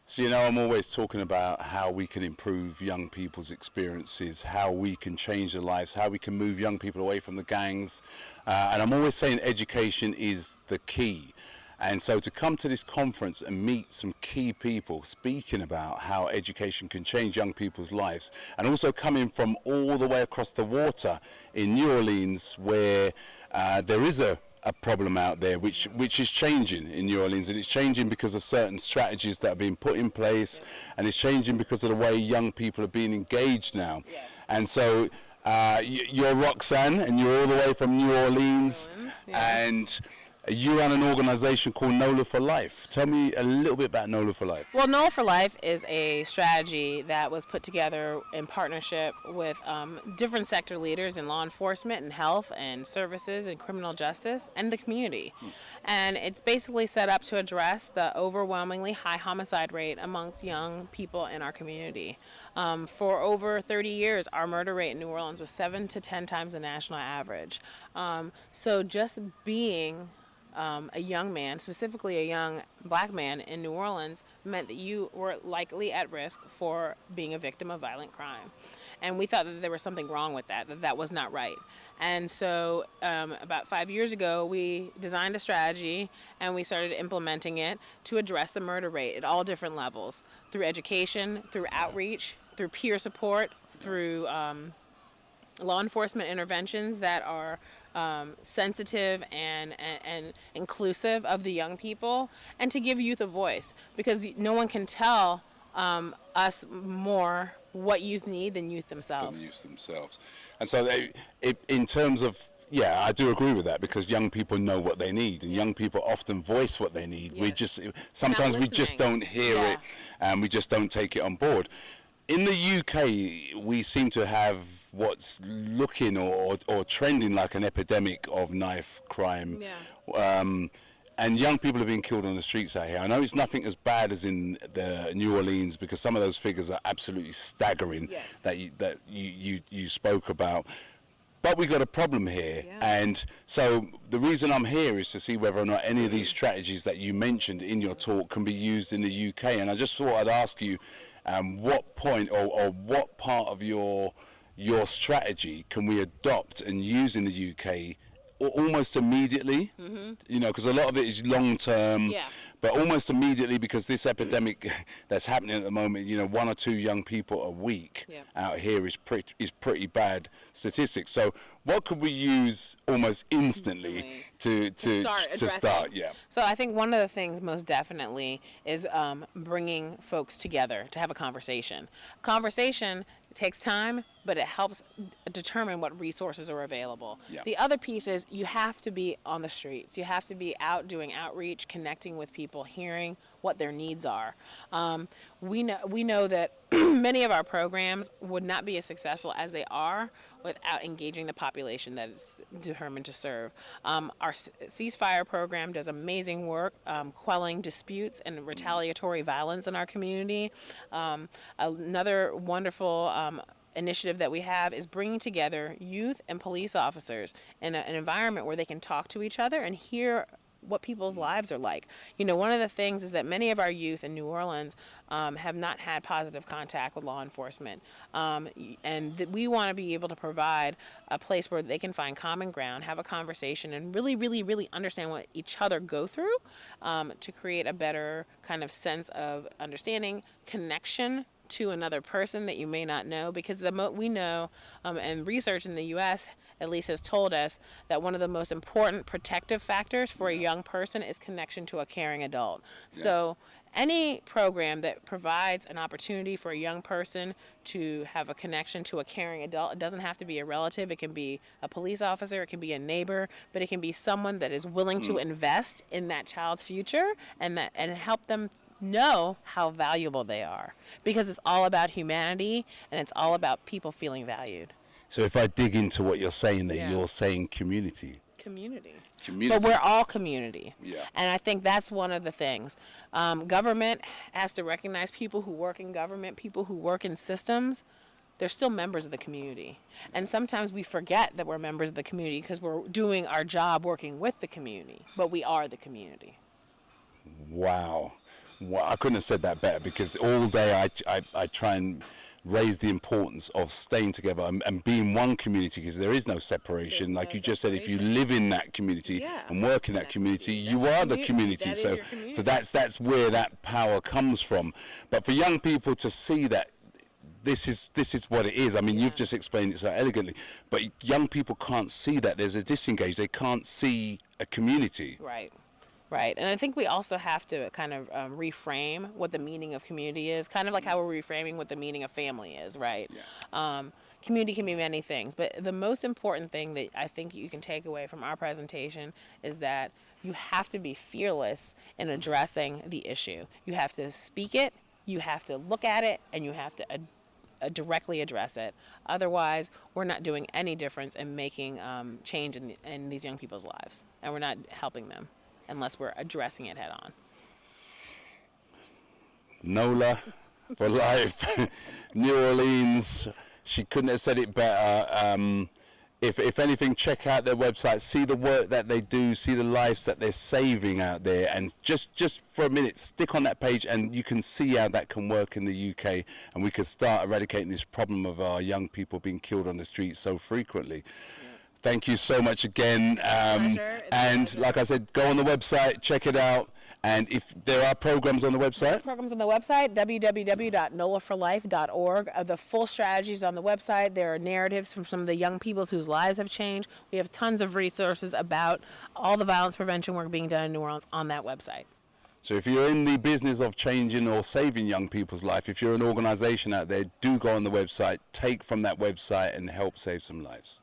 So, I'm always talking about how we can improve young people's experiences, how we can change their lives, how we can move young people away from the gangs. And I'm always saying education is the key. And so to come to this conference and meet some key people speaking about how education can change young people's lives, and also coming from all the way across the water in New Orleans, where there is a problem out there which is changing in New Orleans, and it's changing because of certain strategies that are being put in place, and it's changing because of the way young people are being engaged now. And so you're Roxanne, and you're all the way from New Orleans, and you run an organization called NOLA for Life. Tell me a little bit about NOLA for Life. Well, NOLA for Life is a strategy that was put together in partnership with different sector leaders in law enforcement and health and services and criminal justice and the community. And it's basically set up to address the overwhelmingly high homicide rate amongst young people in our community. For over 30 years, our murder rate in New Orleans was 7 to 10 times the national average. So just being a young man, specifically a young black man in New Orleans, meant that you were likely at risk for being a victim of violent crime. And we thought that there was something wrong with that was not right. And so about 5 years ago, we designed a strategy and we started implementing it to address the murder rate at all different levels, through education, through outreach, through peer support, through law enforcement interventions that are sensitive and inclusive of the young people, and to give youth a voice, because no one can tell us more what youth need than youth themselves. And so in terms of, I do agree with that, because young people know what they need, and young people often voice what they need. Yes. Sometimes we just don't hear it, and we just don't take it on board. In the UK, we seem to have what's looking or trending like an epidemic of knife crime. And young people are being killed on the streets out here. I know it's nothing as bad as in the New Orleans, because some of those figures are absolutely staggering that you spoke about. But we got a problem here, and so the reason I'm here is to see whether or not any of these strategies that you mentioned in your talk can be used in the UK. And I just thought I'd ask you, what point or what part of your strategy can we adopt and use in the UK almost immediately? Because a lot of it is long term, but almost immediately, because this epidemic that's happening at the moment, 1 or 2 young people a week out here is pretty bad statistics. So what could we use almost instantly to start? So I think one of the things most definitely is bringing folks together to have a conversation. Conversation takes time, but it helps determine what resources are available. The other piece is you have to be on the streets. You have to be out doing outreach, connecting with people, hearing what their needs are. We know that many of our programs would not be as successful as they are without engaging the population that it's determined to serve. Our ceasefire program does amazing work quelling disputes and retaliatory violence in our community. Another wonderful initiative that we have is bringing together youth and police officers in an environment where they can talk to each other and hear what people's lives are like. One of the things is that many of our youth in New Orleans have not had positive contact with law enforcement. And we want to be able to provide a place where they can find common ground, have a conversation, and really, really, really understand what each other go through to create a better kind of sense of understanding, connection to another person that you may not know, because we know, and research in the U.S. at least has told us that one of the most important protective factors for a young person is connection to a caring adult. So any program that provides an opportunity for a young person to have a connection to a caring adult, it doesn't have to be a relative, it can be a police officer, it can be a neighbor, but it can be someone that is willing to invest in that child's future and help them know how valuable they are, because it's all about humanity and it's all about people feeling valued. So if I dig into what you're saying there, you're saying community. But we're all community. And I think that's one of the things. Government has to recognize people who work in government, people who work in systems. They're still members of the community. And sometimes we forget that we're members of the community because we're doing our job working with the community, but we are the community. Wow. Well, I couldn't have said that better, because all day I try and raise the importance of staying together and being one community, because there is no separation. Like you just said, if you live in that community and work in that community, you are the community. So that's where that power comes from. But for young people to see that this is what it is. I mean, you've just explained it so elegantly, but young people can't see that. There's a disengage. They can't see a community. Right. Right. And I think we also have to kind of reframe what the meaning of community is, kind of like how we're reframing what the meaning of family is, right? Yeah. Community can be many things, but the most important thing that I think you can take away from our presentation is that you have to be fearless in addressing the issue. You have to speak it, you have to look at it, and you have to directly address it. Otherwise, we're not doing any difference in making change in these young people's lives, and we're not helping them unless we're addressing it head on. NOLA for life. New Orleans, she couldn't have said it better. If anything, check out their website, see the work that they do, see the lives that they're saving out there, and just for a minute, stick on that page and you can see how that can work in the UK, and we can start eradicating this problem of our young people being killed on the streets so frequently. Thank you so much again. And like I said, go on the website, check it out. And if there are programs on the website? Programs on the website, www.nolaforlife.org. The full strategy is on the website. There are narratives from some of the young people whose lives have changed. We have tons of resources about all the violence prevention work being done in New Orleans on that website. So if you're in the business of changing or saving young people's life, if you're an organization out there, do go on the website, take from that website and help save some lives.